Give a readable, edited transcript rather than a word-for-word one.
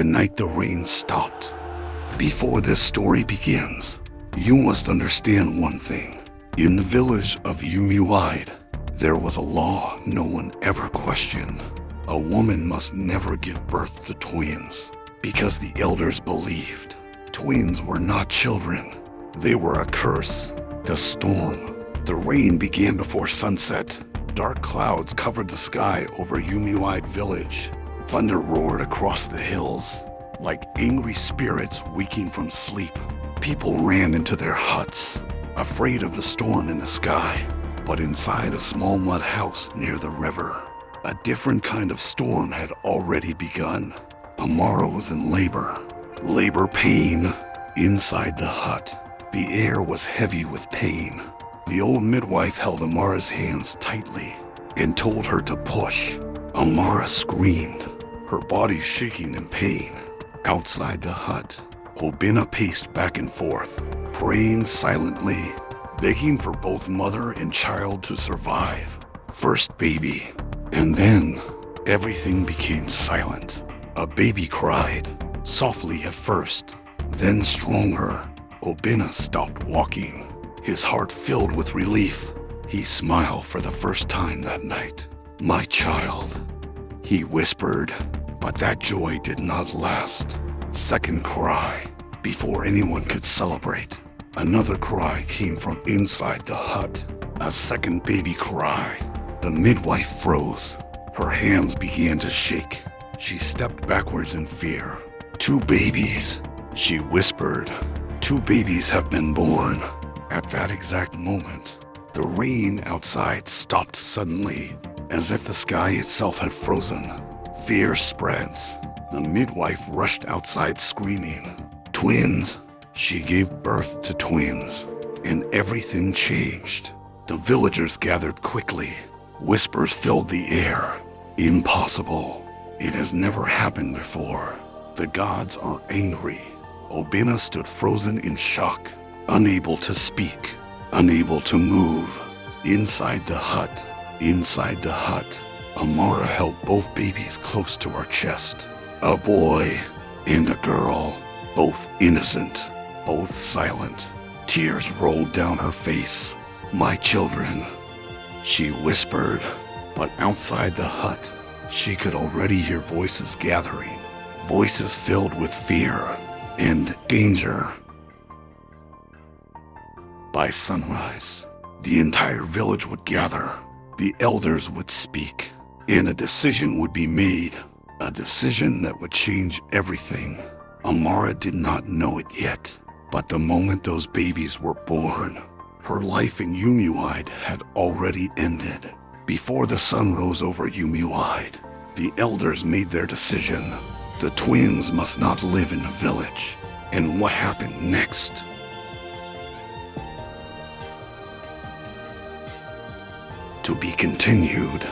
Overnight, the rain stopped. Before this story begins, you must understand one thing. In the village of Umuide, there was a law no one ever questioned. A woman must never give birth to twins, because the elders believed twins were not children. They were a curse, a storm. The rain began before sunset. Dark clouds covered the sky over Umuide village. Thunder roared across the hills, like angry spirits waking from sleep. People ran into their huts, afraid of the storm in the sky. But inside a small mud house near the river, a different kind of storm had already begun. Amara was in labor pain. Inside the hut, the air was heavy with pain. The old midwife held Amara's hands tightly and told her to push. Amara screamed, her body shaking in pain. Outside the hut, Obinna paced back and forth, praying silently, begging for both mother and child to survive. First baby, and then everything became silent. A baby cried, softly at first, then stronger. Obinna stopped walking, his heart filled with relief. He smiled for the first time that night. "My child," he whispered, but that joy did not last. Second cry. Before anyone could celebrate, another cry came from inside the hut. A second baby cry. The midwife froze. Her hands began to shake. She stepped backwards in fear. "Two babies," she whispered. "Two babies have been born." At that exact moment, the rain outside stopped suddenly, as if the sky itself had frozen. Fear spreads. The midwife rushed outside screaming. Twins! She gave birth to twins, and everything changed. The villagers gathered quickly. Whispers filled the air. "Impossible. It has never happened before. The gods are angry." Obinna stood frozen in shock, unable to speak, unable to move. Inside the hut, Amara held both babies close to her chest. A boy and a girl, both innocent, both silent. Tears rolled down her face. "My children," she whispered, but outside the hut, she could already hear voices gathering, voices filled with fear and danger. By sunrise, the entire village would gather. The elders would speak, and a decision would be made, a decision that would change everything. Amara did not know it yet, but the moment those babies were born, her life in Umuide had already ended. Before the sun rose over Umuide, the elders made their decision. The twins must not live in the village. And what happened next? To be continued.